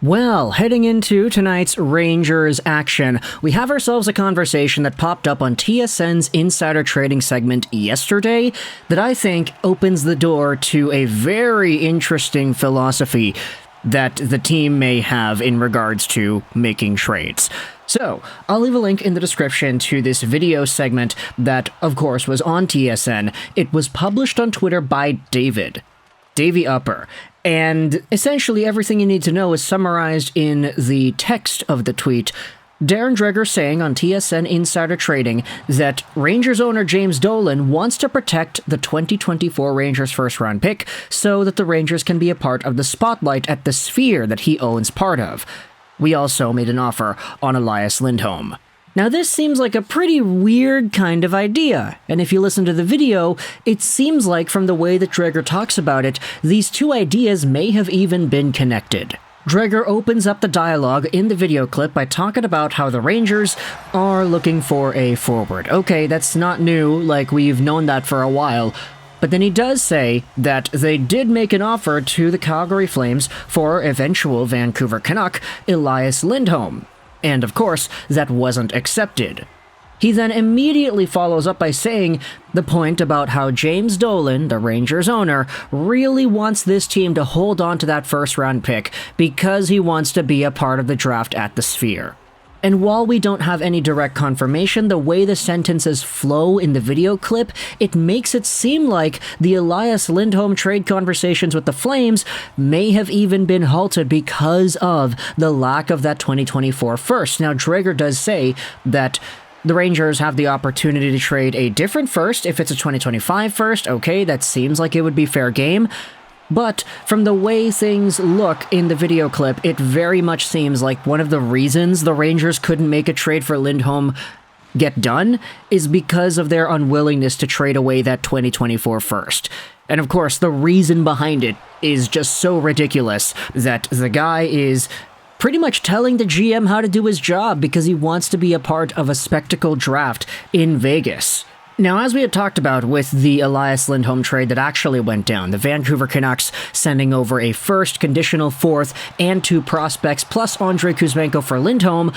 Well, heading into tonight's Rangers action, we have ourselves a conversation that popped up on TSN's Insider Trading segment yesterday that I think opens the door to a very interesting philosophy that the team may have in regards to making trades. So, I'll leave a link in the description to this video segment that, of course, was on TSN. It was published on Twitter by Davey Upper. And essentially everything you need to know is summarized in the text of the tweet. Darren Dreger saying on TSN Insider Trading that Rangers owner James Dolan wants to protect the 2024 Rangers first-round pick so that the Rangers can be a part of the spotlight at the Sphere that he owns part of. We also made an offer on Elias Lindholm. Now this seems like a pretty weird kind of idea, and if you listen to the video, it seems like from the way that Dreger talks about it, these two ideas may have even been connected. Dreger opens up the dialogue in the video clip by talking about how the Rangers are looking for a forward. Okay, that's not new, like we've known that for a while, but then he does say that they did make an offer to the Calgary Flames for eventual Vancouver Canuck, Elias Lindholm. And of course, that wasn't accepted. He then immediately follows up by saying the point about how James Dolan, the Rangers owner, really wants this team to hold on to that first-round pick because he wants to be a part of the draft at the Sphere. And while we don't have any direct confirmation, the way the sentences flow in the video clip, it makes it seem like the Elias Lindholm trade conversations with the Flames may have even been halted because of the lack of that 2024 first. Now, Dreger does say that the Rangers have the opportunity to trade a different first if it's a 2025 first. Okay, that seems like it would be fair game. But from the way things look in the video clip, it very much seems like one of the reasons the Rangers couldn't make a trade for Lindholm get done is because of their unwillingness to trade away that 2024 first. And of course, the reason behind it is just so ridiculous that the guy is pretty much telling the GM how to do his job because he wants to be a part of a spectacle draft in Vegas. Now, as we had talked about with the Elias Lindholm trade that actually went down, the Vancouver Canucks sending over a first, conditional fourth, and 2 prospects, plus Andrei Kuzmenko for Lindholm,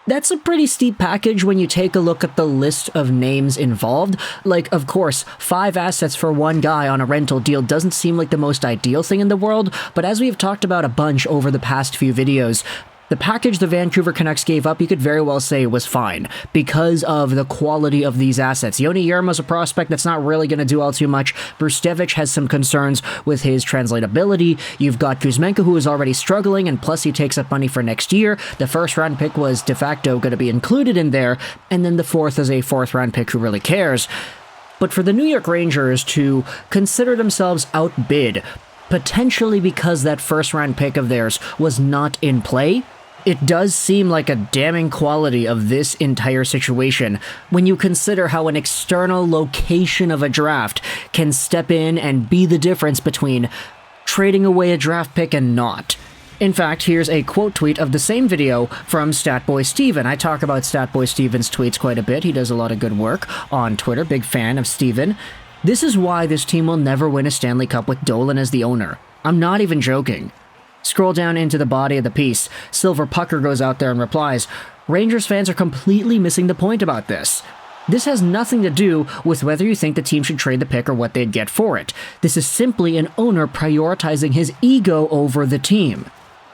that's a pretty steep package when you take a look at the list of names involved. Like, of course, 5 assets for one guy on a rental deal doesn't seem like the most ideal thing in the world, but as we have talked about a bunch over the past few videos, the package the Vancouver Canucks gave up, you could very well say was fine, because of the quality of these assets. Yoni Yerma's a prospect that's not really going to do all too much. Brustevich has some concerns with his translatability. You've got Kuzmenko, who is already struggling, and plus he takes up money for next year. The first-round pick was de facto going to be included in there, and then the fourth is a fourth-round pick who really cares. But for the New York Rangers to consider themselves outbid, potentially because that first-round pick of theirs was not in play, it does seem like a damning quality of this entire situation when you consider how an external location of a draft can step in and be the difference between trading away a draft pick and not. In fact, here's a quote tweet of the same video from Statboy Steven. I talk about Statboy Steven's tweets quite a bit. He does a lot of good work on Twitter. Big fan of Steven. This is why this team will never win a Stanley Cup with Dolan as the owner. I'm not even joking. Scroll down into the body of the piece. Silver Pucker goes out there and replies, Rangers fans are completely missing the point about this. This has nothing to do with whether you think the team should trade the pick or what they'd get for it. This is simply an owner prioritizing his ego over the team.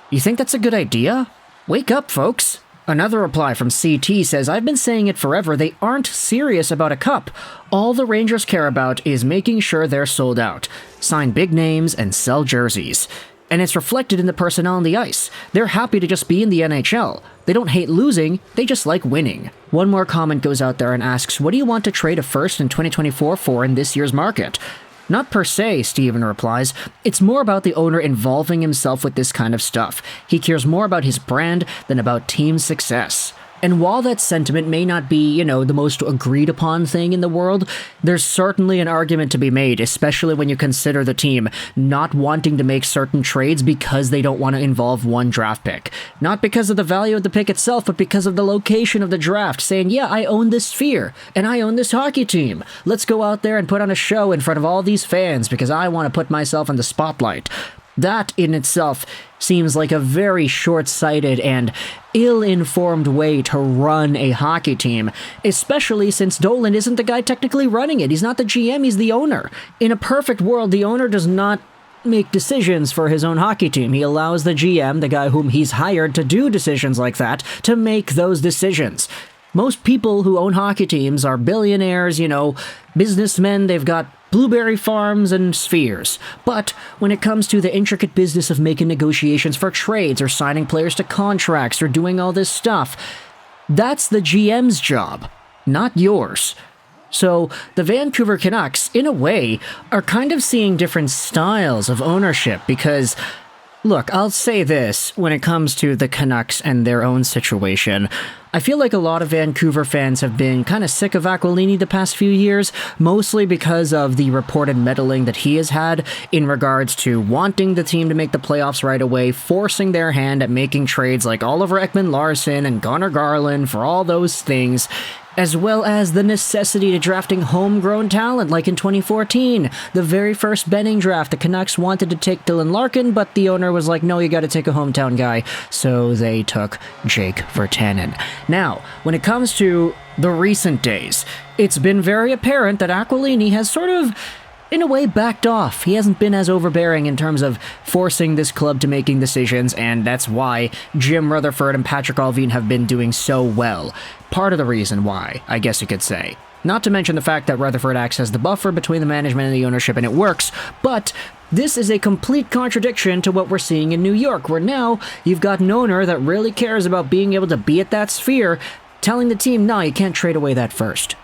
You think that's a good idea? Wake up, folks. Another reply from CT says, I've been saying it forever, they aren't serious about a cup. All the Rangers care about is making sure they're sold out. Sign big names and sell jerseys. And it's reflected in the personnel on the ice. They're happy to just be in the NHL. They don't hate losing, they just like winning. One more comment goes out there and asks, what do you want to trade a first in 2024 for in this year's market? Not per se, Steven replies. It's more about the owner involving himself with this kind of stuff. He cares more about his brand than about team success. And while that sentiment may not be, the most agreed upon thing in the world, there's certainly an argument to be made, especially when you consider the team not wanting to make certain trades because they don't want to involve one draft pick. Not because of the value of the pick itself, but because of the location of the draft, saying, yeah, I own this sphere, and I own this hockey team. Let's go out there and put on a show in front of all these fans because I want to put myself in the spotlight. That in itself seems like a very short-sighted and ill-informed way to run a hockey team, especially since Dolan isn't the guy technically running it. He's not the GM, he's the owner. In a perfect world, the owner does not make decisions for his own hockey team. He allows the GM, the guy whom he's hired to do decisions like that, to make those decisions. Most people who own hockey teams are billionaires, businessmen, they've got blueberry farms and spheres. But when it comes to the intricate business of making negotiations for trades or signing players to contracts or doing all this stuff, that's the GM's job, not yours. So the Vancouver Canucks, in a way, are kind of seeing different styles of ownership because, look, I'll say this when it comes to the Canucks and their own situation. I feel like a lot of Vancouver fans have been kind of sick of Aquilini the past few years, mostly because of the reported meddling that he has had in regards to wanting the team to make the playoffs right away, forcing their hand at making trades like Oliver Ekman-Larsson and Connor Garland for all those things, as well as the necessity to drafting homegrown talent like in 2014. The very first Benning draft, the Canucks wanted to take Dylan Larkin, but the owner was like, no, you gotta take a hometown guy, so they took Jake Virtanen. Now, when it comes to the recent days, it's been very apparent that Aquilini has sort of, in a way, backed off. He hasn't been as overbearing in terms of forcing this club to making decisions, and that's why Jim Rutherford and Patrick Allvin have been doing so well. Part of the reason why, I guess you could say. Not to mention the fact that Rutherford acts as the buffer between the management and the ownership, and it works, but this is a complete contradiction to what we're seeing in New York, where now you've got an owner that really cares about being able to be at that sphere, telling the team, no, you can't trade away that first.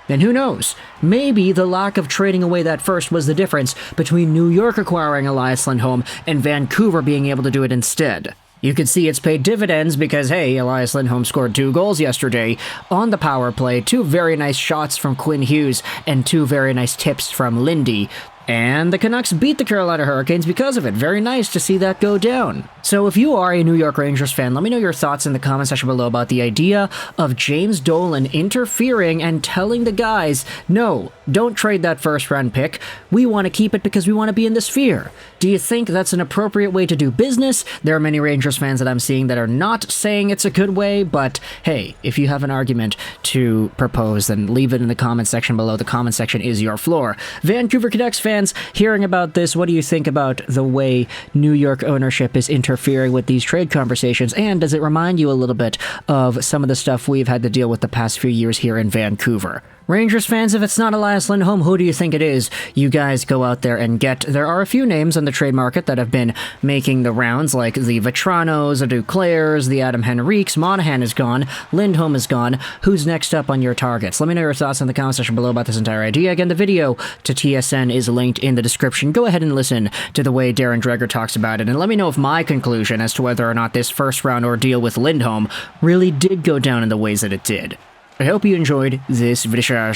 And who knows, maybe the lack of trading away that first was the difference between New York acquiring Elias Lindholm and Vancouver being able to do it instead. You could see it's paid dividends because, hey, Elias Lindholm scored 2 goals yesterday on the power play, 2 very nice shots from Quinn Hughes, and 2 very nice tips from Lindy. And the Canucks beat the Carolina Hurricanes because of it. Very nice to see that go down. So if you are a New York Rangers fan, let me know your thoughts in the comment section below about the idea of James Dolan interfering and telling the guys, no, don't trade that first round pick. We want to keep it because we want to be in the sphere. Do you think that's an appropriate way to do business? There are many Rangers fans that I'm seeing that are not saying it's a good way, but hey, if you have an argument to propose, then leave it in the comment section below. The comment section is your floor. Vancouver Canucks fans, hearing about this, what do you think about the way New York ownership is interfering with these trade conversations? And does it remind you a little bit of some of the stuff we've had to deal with the past few years here in Vancouver? Rangers fans, if it's not Elias Lindholm, who do you think it is? You guys go out there and get. There are a few names on the trade market that have been making the rounds, like the Vetranos, the Duclairs, the Adam Henriques. Monahan is gone. Lindholm is gone. Who's next up on your targets? Let me know your thoughts in the comment section below about this entire idea. Again, the video to TSN is linked in the description. Go ahead and listen to the way Darren Dreger talks about it, and let me know if my conclusion as to whether or not this first round ordeal with Lindholm really did go down in the ways that it did. I hope you enjoyed this video,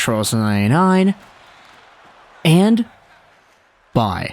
and bye.